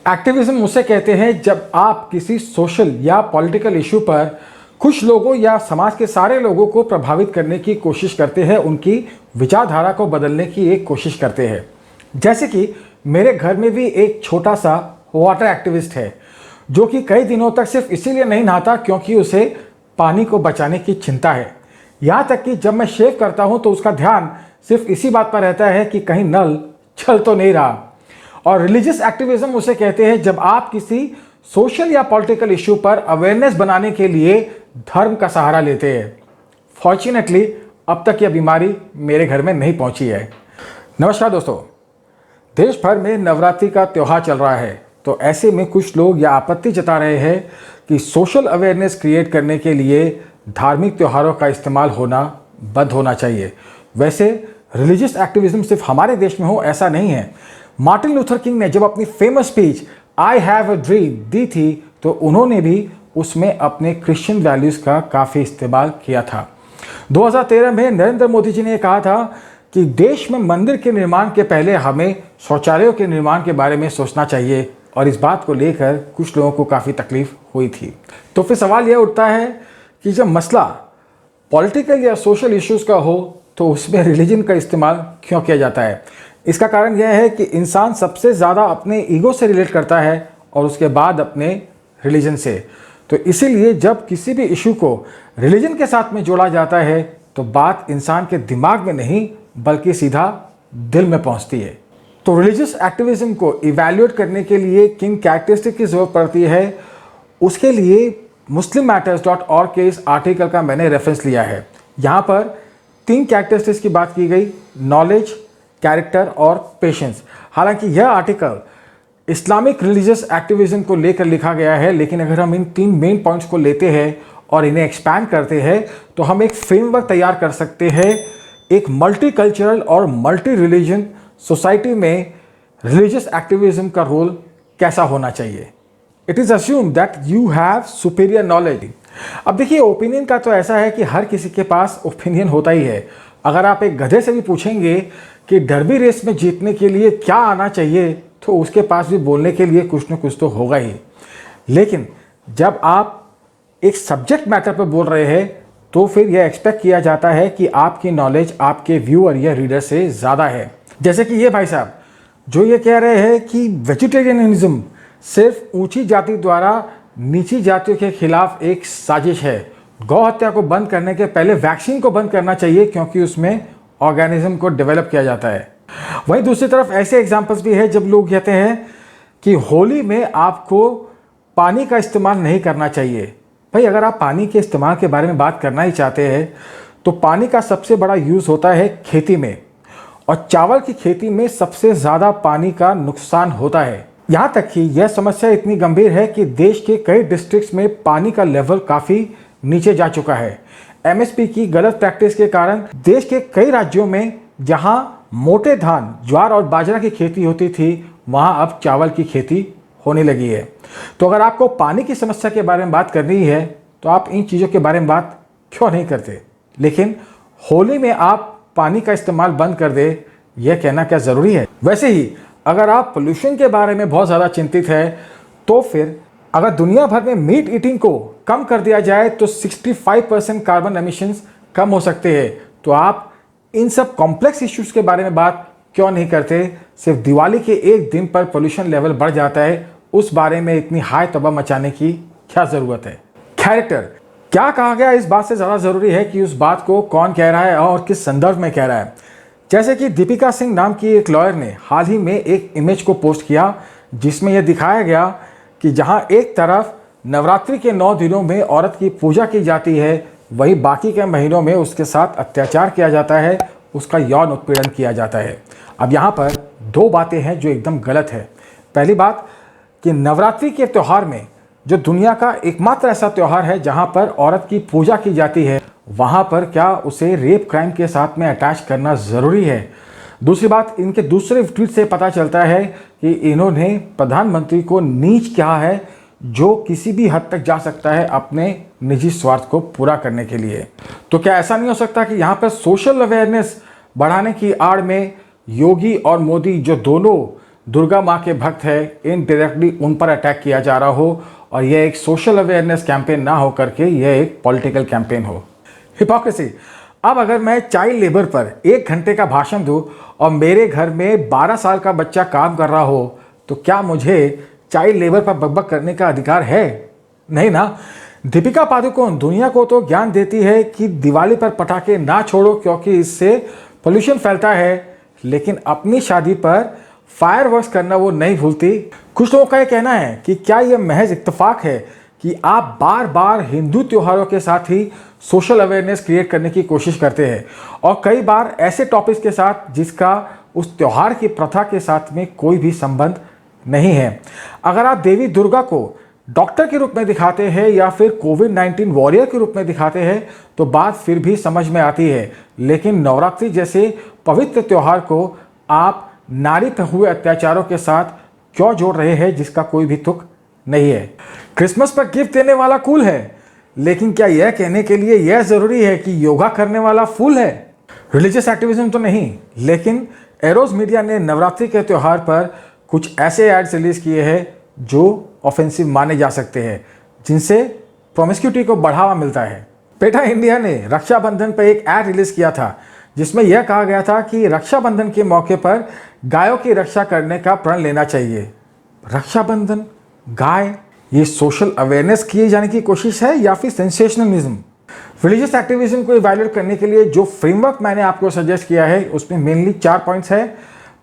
Activism उसे कहते हैं जब आप किसी सोशल या पॉलिटिकल इशू पर कुछ लोगों या समाज के सारे लोगों को प्रभावित करने की कोशिश करते हैं, उनकी विचारधारा को बदलने की एक कोशिश करते हैं। जैसे कि मेरे घर में भी एक छोटा सा वाटर एक्टिविस्ट है जो कि कई दिनों तक सिर्फ इसीलिए नहीं नहाता क्योंकि उसे पानी को बचाने की चिंता है। यहाँ तक कि जब मैं शेव करता हूँ तो उसका ध्यान सिर्फ इसी बात पर रहता है कि कहीं नल चल तो नहीं रहा। और रिलीजियस एक्टिविज्म उसे कहते हैं जब आप किसी सोशल या पॉलिटिकल इशू पर अवेयरनेस बनाने के लिए धर्म का सहारा लेते हैं। फॉर्चुनेटली अब तक यह बीमारी मेरे घर में नहीं पहुंची है। नमस्कार दोस्तों, देश भर में नवरात्रि का त्यौहार चल रहा है, तो ऐसे में कुछ लोग यह आपत्ति जता रहे हैं कि सोशल अवेयरनेस क्रिएट करने के लिए धार्मिक त्योहारों का इस्तेमाल होना बंद होना चाहिए। वैसे रिलीजियस एक्टिविज्म सिर्फ हमारे देश में हो ऐसा नहीं है। मार्टिन लूथर किंग ने जब अपनी famous speech I have a dream दी थी तो उन्होंने भी उसमें अपने क्रिश्चियन वैल्यूज़ का काफ़ी इस्तेमाल किया था। 2013 में नरेंद्र मोदी जी ने कहा था कि देश में मंदिर के निर्माण के पहले हमें शौचालयों के निर्माण के बारे में सोचना चाहिए, और इस बात को लेकर कुछ लोगों को काफ़ी तकलीफ हुई थी। तो फिर सवाल यह उठता है कि जब मसला पॉलिटिकल या सोशल इश्यूज़ का हो तो उसमें रिलीजन का इस्तेमाल क्यों किया जाता है। इसका कारण यह है कि इंसान सबसे ज़्यादा अपने ईगो से रिलेट करता है और उसके बाद अपने रिलीजन से। तो इसीलिए जब किसी भी इशू को रिलीजन के साथ में जोड़ा जाता है तो बात इंसान के दिमाग में नहीं बल्कि सीधा दिल में पहुंचती है। तो रिलीजियस एक्टिविज्म को इवैल्यूएट करने के लिए किन कैरेक्टरिस्टिक की ज़रूरत पड़ती है, उसके लिए muslimmatters.org के इस आर्टिकल का मैंने रेफरेंस लिया है। यहाँ पर 3 कैरेक्टरिस्टिक्स की बात की गई, नॉलेज, कैरेक्टर और पेशेंस। हालांकि यह आर्टिकल इस्लामिक रिलीजियस एक्टिविज्म को लेकर लिखा गया है, लेकिन अगर हम इन 3 मेन पॉइंट्स को लेते हैं और इन्हें एक्सपैंड करते हैं तो हम एक फ्रेमवर्क तैयार कर सकते हैं। एक मल्टी कल्चरल और मल्टी रिलीजन सोसाइटी में रिलीजियस एक्टिविज्म का रोल कैसा होना चाहिए। It is assume that you have superior knowledge. अब देखिए, ओपिनियन का तो ऐसा है कि हर किसी के पास ओपिनियन होता ही है। अगर आप एक गधे से भी पूछेंगे कि डर्बी रेस में जीतने के लिए क्या आना चाहिए तो उसके पास भी बोलने के लिए कुछ न कुछ तो होगा ही। लेकिन जब आप एक सब्जेक्ट मैटर पर बोल रहे हैं तो फिर यह एक्सपेक्ट किया जाता है कि आपकी नॉलेज आपके व्यूअर या रीडर से ज़्यादा है। जैसे कि ये भाई साहब जो ये कह रहे हैं कि वेजिटेरियनिज्म सिर्फ ऊंची जाति द्वारा नीची जातियों के खिलाफ एक साजिश है। गौ हत्या को बंद करने के पहले वैक्सीन को बंद करना चाहिए क्योंकि उसमें ऑर्गेनिज्म को डेवलप किया जाता है। वहीं दूसरी तरफ ऐसे एग्जाम्पल्स भी है जब लोग कहते हैं कि होली में आपको पानी का इस्तेमाल नहीं करना चाहिए। भाई, अगर आप पानी के इस्तेमाल के बारे में बात करना ही चाहते हैं तो पानी का सबसे बड़ा यूज़ होता है खेती में, और चावल की खेती में सबसे ज़्यादा पानी का नुकसान होता है। यहाँ तक कि यह समस्या इतनी गंभीर है कि देश के कई डिस्ट्रिक्ट्स में पानी का लेवल काफ़ी नीचे जा चुका है। एमएसपी की गलत प्रैक्टिस के कारण देश के कई राज्यों में जहाँ मोटे धान, ज्वार और बाजरा की खेती होती थी, वहाँ अब चावल की खेती होने लगी है। तो अगर आपको पानी की समस्या के बारे में बात करनी है तो आप इन चीज़ों के बारे में बात क्यों नहीं करते, लेकिन होली में आप पानी का इस्तेमाल बंद कर दे, यह कहना क्या ज़रूरी है। वैसे ही अगर आप पोल्यूशन के बारे में बहुत ज़्यादा चिंतित है तो फिर अगर दुनिया भर में मीट ईटिंग को कम कर दिया जाए तो 65% कार्बन एमिशंस कम हो सकते हैं। तो आप इन सब कॉम्प्लेक्स इश्यूज़ के बारे में बात क्यों नहीं करते। सिर्फ दिवाली के एक दिन पर पोल्यूशन लेवल बढ़ जाता है, उस बारे में इतनी हाई तबाह मचाने की क्या ज़रूरत है। कैरेक्टर, क्या कहा गया इस बात से ज़्यादा ज़रूरी है कि उस बात को कौन कह रहा है और किस संदर्भ में कह रहा है। जैसे कि दीपिका सिंह नाम की एक लॉयर ने हाल ही में एक इमेज को पोस्ट किया जिसमें यह दिखाया गया कि जहां एक तरफ नवरात्रि के 9 दिनों में औरत की पूजा की जाती है, वहीं बाकी के महीनों में उसके साथ अत्याचार किया जाता है, उसका यौन उत्पीड़न किया जाता है। अब यहाँ पर 2 बातें हैं जो एकदम गलत है। पहली बात कि नवरात्रि के त्यौहार में, जो दुनिया का एकमात्र ऐसा त्यौहार है जहाँ पर औरत की पूजा की जाती है, वहाँ पर क्या उसे रेप क्राइम के साथ में अटैच करना ज़रूरी है। दूसरी बात, इनके दूसरे ट्वीट से पता चलता है कि इन्होंने प्रधानमंत्री को नीच कहा है जो किसी भी हद तक जा सकता है अपने निजी स्वार्थ को पूरा करने के लिए। तो क्या ऐसा नहीं हो सकता कि यहाँ पर सोशल अवेयरनेस बढ़ाने की आड़ में योगी और मोदी, जो दोनों दुर्गा माँ के भक्त है, इनडायरेक्टली उन पर अटैक किया जा रहा हो और यह एक सोशल अवेयरनेस कैंपेन ना हो करके यह एक पॉलिटिकल कैंपेन हो। हिपोक्रेसी। अब अगर मैं चाइल्ड लेबर पर 1 घंटे का भाषण दूं और मेरे घर में 12 साल का बच्चा काम कर रहा हो तो क्या मुझे चाइल्ड लेबर पर बकबक करने का अधिकार है? नहीं ना। दीपिका पादुकोण दुनिया को तो ज्ञान देती है कि दिवाली पर पटाखे ना छोड़ो क्योंकि इससे पोल्यूशन फैलता है, लेकिन अपनी शादी पर फायरवर्क्स करना वो नहीं भूलती। कुछ लोगों का ये कहना है कि क्या ये महज इत्तेफाक है कि आप बार बार हिंदू त्योहारों के साथ ही सोशल अवेयरनेस क्रिएट करने की कोशिश करते हैं और कई बार ऐसे टॉपिक्स के साथ जिसका उस त्योहार की प्रथा के साथ में कोई भी संबंध नहीं है। अगर आप देवी दुर्गा को डॉक्टर के रूप में दिखाते हैं या फिर कोविड-19 वॉरियर के रूप में दिखाते हैं तो बात फिर भी समझ में आती है, लेकिन नवरात्रि जैसे पवित्र त्योहार को आप नारी पर हुए अत्याचारों के साथ क्यों जोड़ रहे हैं जिसका कोई भी तुक नहीं है। क्रिसमस पर गिफ्ट देने वाला कूल है, लेकिन क्या यह कहने के लिए यह जरूरी है कि योगा करने वाला फूल है? रिलीजियस एक्टिविज्म तो नहीं, लेकिन एरोस मीडिया ने नवरात्रि के त्यौहार पर कुछ ऐसे एड्स रिलीज किए हैं जो ऑफेंसिव माने जा सकते हैं, जिनसे प्रोमिस्क्यूटी को बढ़ावा मिलता है। पेटा इंडिया ने रक्षाबंधन पर एक एड रिलीज किया था जिसमें यह कहा गया था कि रक्षाबंधन के मौके पर गायों की रक्षा करने का प्रण लेना चाहिए। रक्षाबंधन, गाय, ये सोशल अवेयरनेस किए जाने की कोशिश है या फिर सेंसेशनलिज्म? रिलीजियस एक्टिविज्म को इवैल्यूएट करने के लिए जो फ्रेमवर्क मैंने आपको सजेस्ट किया है उसमें मेनली 4 पॉइंट्स है।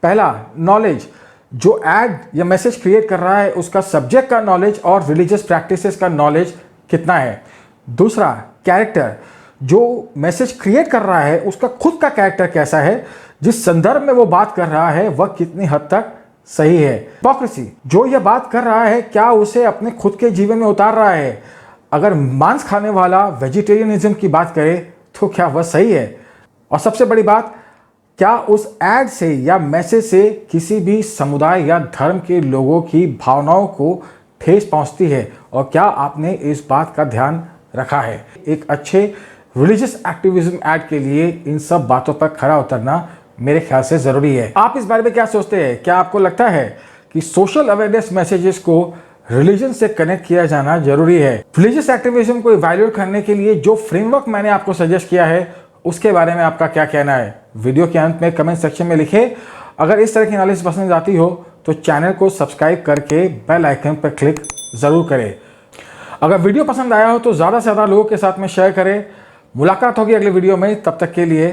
पहला, नॉलेज। जो एड या मैसेज क्रिएट कर रहा है उसका सब्जेक्ट का नॉलेज और रिलीजियस प्रैक्टिसेस का नॉलेज कितना है। दूसरा, कैरेक्टर। जो मैसेज क्रिएट कर रहा है उसका खुद का कैरेक्टर कैसा है, जिस संदर्भ में वो बात कर रहा है वह कितनी हद तक सही है। हिपोक्रेसी। जो यह बात कर रहा है क्या उसे अपने खुद के जीवन में उतार रहा है? अगर मांस खाने वाला वेजिटेरियनिज्म की बात करे तो क्या वह सही है? और सबसे बड़ी बात, क्या उस एड से या मैसेज से किसी भी समुदाय या धर्म के लोगों की भावनाओं को ठेस पहुंचती है और क्या आपने इस बात का ध्यान रखा है? एक अच्छे रिलीजियस एक्टिविज्म एड के लिए इन सब बातों पर खरा उतरना मेरे ख्याल से जरूरी है। आप इस बारे में क्या सोचते हैं? क्या आपको लगता है कि सोशल अवेयरनेस मैसेजेस को रिलीजन से कनेक्ट किया जाना जरूरी है? रिलीजियस एक्टिविज्म को इवैल्यूएट करने के लिए जो फ्रेमवर्क मैंने आपको सजेस्ट किया है उसके बारे में आपका क्या कहना है? वीडियो के अंत में कमेंट सेक्शन में लिखे। अगर इस तरह की एनालिसिस पसंद आती हो तो चैनल को सब्सक्राइब करके बेल आइकन पर क्लिक जरूर करें। अगर वीडियो पसंद आया हो तो ज़्यादा से ज़्यादा लोगों के साथ में शेयर करें। मुलाकात होगी अगले वीडियो में, तब तक के लिए